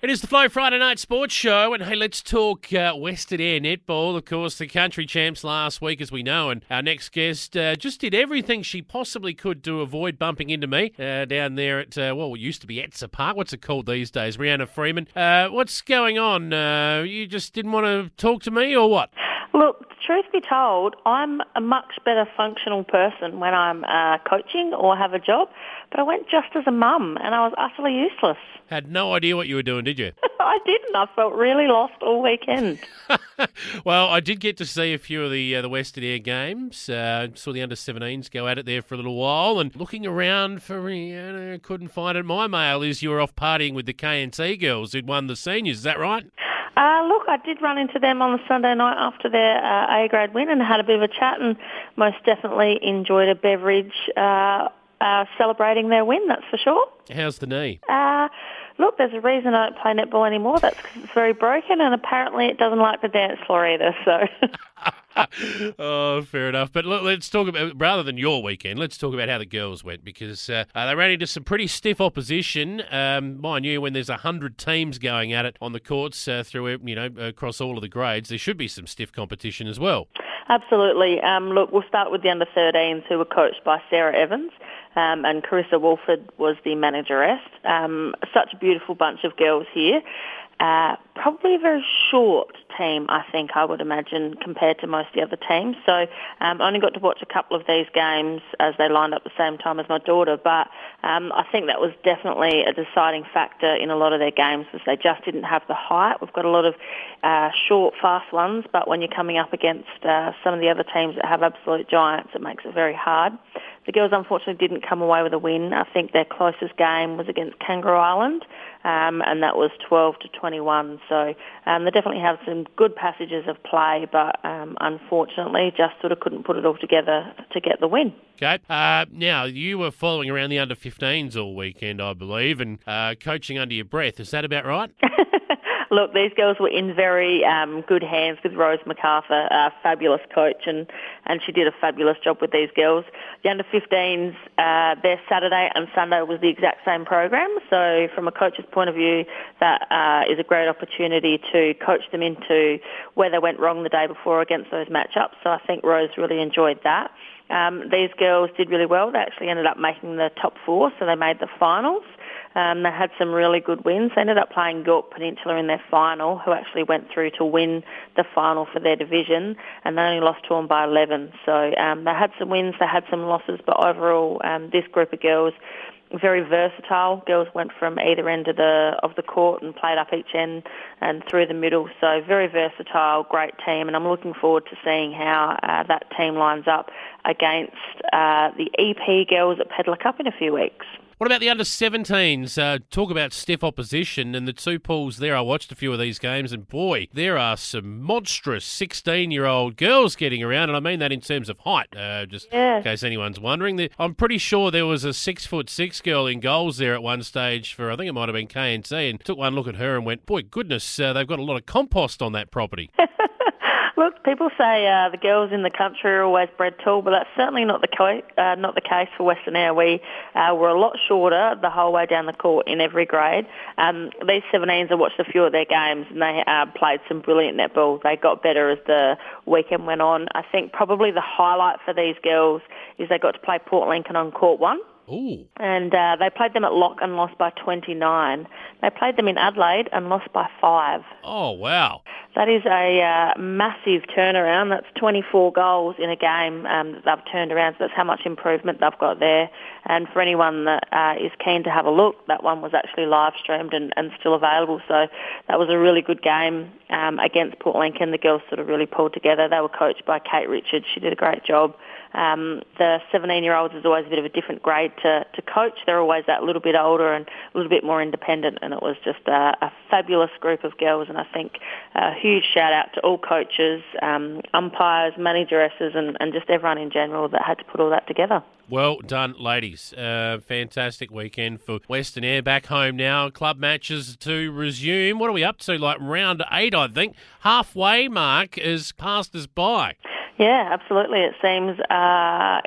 It is the Flow Friday Night Sports Show, and hey, let's talk Western Eyre Netball. Of course, the country champs last week, as we know, and our next guest just did everything she possibly could to avoid bumping into me down there at, what used to be Etsa Park. What's it called these days? Reanna Freeman. What's going on? You just didn't want to talk to me, or what? Look, truth be told, I'm a much better functional person when I'm coaching or have a job, but I went just as a mum and I was utterly useless. Had no idea what you were doing, did you? I didn't. I felt really lost all weekend. Well, I did get to see a few of the Western Eyre games. Saw the under-17s go at it there for a little while, and looking around for Reanna, couldn't find it. My mail is you were off partying with the KNC girls who'd won the seniors. Is that right? Look, I did run into them on the Sunday night after their A-grade win and had a bit of a chat, and most definitely enjoyed a beverage celebrating their win, that's for sure. How's the knee? Look, there's a reason I don't play netball anymore. That's because it's very broken, and apparently it doesn't like the dance floor either, so... Oh, fair enough. But look, let's talk about, rather than your weekend, let's talk about how the girls went, because they ran into some pretty stiff opposition. Mind you, when there's 100 teams going at it on the courts through, across all of the grades, there should be some stiff competition as well. Absolutely. Look, we'll start with the under-13s who were coached by Sarah Evans. And Carissa Wolford was the manageress. Such a beautiful bunch of girls here. Probably a very short team, I think, I would imagine, compared to most of the other teams. So I only got to watch a couple of these games as they lined up the same time as my daughter, but I think that was definitely a deciding factor in a lot of their games, because they just didn't have the height. We've got a lot of short, fast ones, but when you're coming up against some of the other teams that have absolute giants, it makes it very hard. The girls, unfortunately, didn't come away with a win. I think their closest game was against Kangaroo Island, and that was 12-21. So they definitely have some good passages of play, but unfortunately just sort of couldn't put it all together to get the win. Okay. Now, you were following around the under-15s all weekend, I believe, and coaching under your breath. Is that about right? Look, these girls were in very good hands with Rose MacArthur, a fabulous coach, and she did a fabulous job with these girls. The under-15s, their Saturday and Sunday was the exact same program, so from a coach's point of view, that is a great opportunity to coach them into where they went wrong the day before against those matchups, so I think Rose really enjoyed that. These girls did really well. They actually ended up making the top four, so they made the finals. They had some really good wins. They ended up playing York Peninsula in their final, who actually went through to win the final for their division, and they only lost to them by 11. So they had some wins, they had some losses, but overall this group of girls, very versatile. Girls went from either end of the court and played up each end and through the middle. So very versatile, great team, and I'm looking forward to seeing how that team lines up against the EP girls at Pedlar Cup in a few weeks. What about the under-17s? Talk about stiff opposition and the two pools there. I watched a few of these games, and boy, there are some monstrous 16-year-old girls getting around, and I mean that in terms of height, in case anyone's wondering. I'm pretty sure there was a 6'6" girl in goals there at one stage for, I think it might have been KNC, and took one look at her and went, boy, goodness, they've got a lot of compost on that property. Look, people say the girls in the country are always bred tall, but that's certainly not the case for Western Eyre. We were a lot shorter the whole way down the court in every grade. These 17s, I watched a few of their games, and they played some brilliant netball. They got better as the weekend went on. I think probably the highlight for these girls is they got to play Port Lincoln on court 1. Ooh. And they played them at Lock and lost by 29. They played them in Adelaide and lost by 5. Oh, wow. That is a massive turnaround. That's 24 goals in a game that they've turned around. So that's how much improvement they've got there. And for anyone that is keen to have a look, that one was actually live streamed and still available. So that was a really good game against Port Lincoln. The girls sort of really pulled together. They were coached by Kate Richards. She did a great job. The 17-year-olds is always a bit of a different grade to coach. They're always that little bit older and a little bit more independent, and it was just a fabulous group of girls, and I think a huge shout-out to all coaches, umpires, manageresses, and just everyone in general that had to put all that together. Well done, ladies. Fantastic weekend for Western Eyre. Back home now. Club matches to resume. What are we up to? Like round 8, I think. Halfway mark has passed us by. Yeah, absolutely. It seems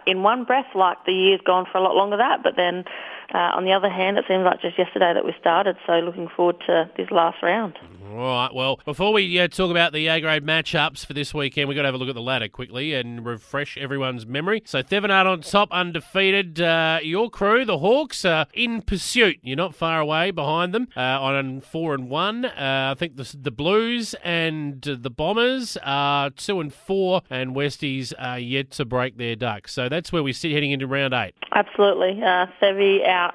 in one breath like the year's gone for a lot longer that, but then on the other hand, it seems like just yesterday that we started, so looking forward to this last round. All right, well, before we talk about the A-grade matchups for this weekend, we've got to have a look at the ladder quickly and refresh everyone's memory. So Thevenard on top, undefeated. Your crew, the Hawks, are in pursuit. You're not far away behind them on 4-1. I think the Blues and the Bombers are 2-4, and Westies are yet to break their duck. So that's where we sit heading into round 8. Absolutely. Sevi out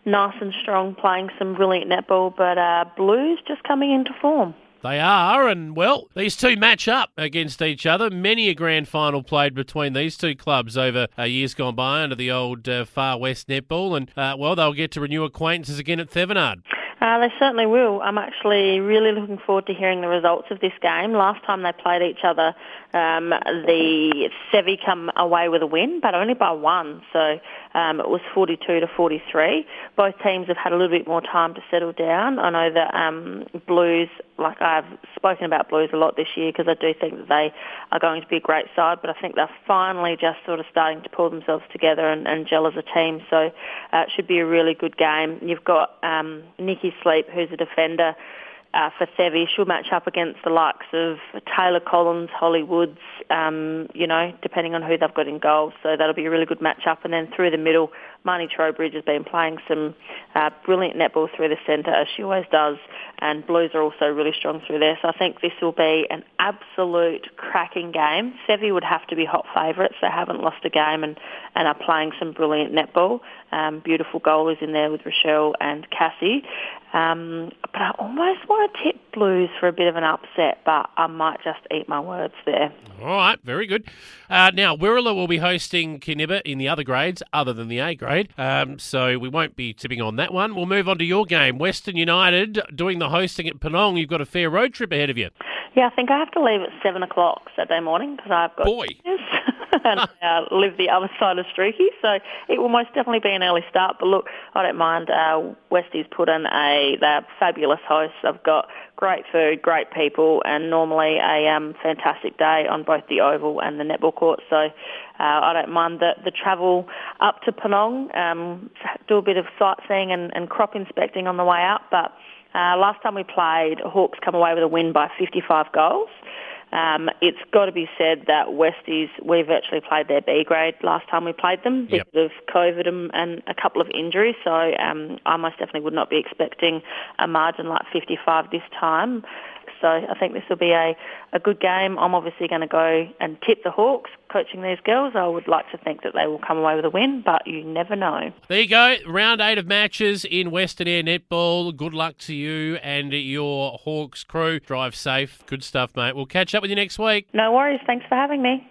nice and strong, playing some brilliant netball, but Blues just coming into form. They are, and, well, these two match up against each other. Many a grand final played between these two clubs over years gone by under the old Far West Netball, and, well, they'll get to renew acquaintances again at Thevenard. They certainly will. I'm actually really looking forward to hearing the results of this game. Last time they played each other, the Sevi come away with a win, but only by one. So it was 42-43. Both teams have had a little bit more time to settle down. I know that Blues, like I've spoken about Blues a lot this year because I do think that they are going to be a great side, but I think they're finally just sort of starting to pull themselves together and gel as a team. So it should be a really good game. You've got Nikki Sleep, who's a defender for Sevi. She'll match up against the likes of Taylor Collins, Holly Woods, depending on who they've got in goal. So that'll be a really good match-up. And then through the middle, Marnie Trowbridge has been playing some brilliant netball through the centre, as she always does, and Blues are also really strong through there. So I think this will be an absolute cracking game. Sevi would have to be hot favourites. They haven't lost a game and are playing some brilliant netball. Beautiful goalies in there with Rochelle and Cassie. But I almost want to tip Blues for a bit of an upset, but I might just eat my words there. All right, very good. Now, Wirrallah will be hosting Kinniba in the other grades, other than the A grade, so we won't be tipping on that one. We'll move on to your game. Western United doing the hosting at Penong. You've got a fair road trip ahead of you. Yeah, I think I have to leave at 7 o'clock Saturday morning because I've got... Boy! and live the other side of Streaky, so it will most definitely be an early start. But look, I don't mind. Westies put in they're fabulous hosts. They've got great food, great people, and normally a fantastic day on both the oval and the netball court. So I don't mind the travel up to Penong, do a bit of sightseeing and crop inspecting on the way up. But last time we played, Hawks come away with a win by 55 goals. It's got to be said that Westies, we virtually played their B grade last time we played them because of COVID and a couple of injuries. So I most definitely would not be expecting a margin like 55 this time. So I think this will be a good game. I'm obviously going to go and tip the Hawks coaching these girls. I would like to think that they will come away with a win, but you never know. There you go. Round 8 of matches in Western Eyre Netball. Good luck to you and your Hawks crew. Drive safe. Good stuff, mate. We'll catch up with you next week. No worries. Thanks for having me.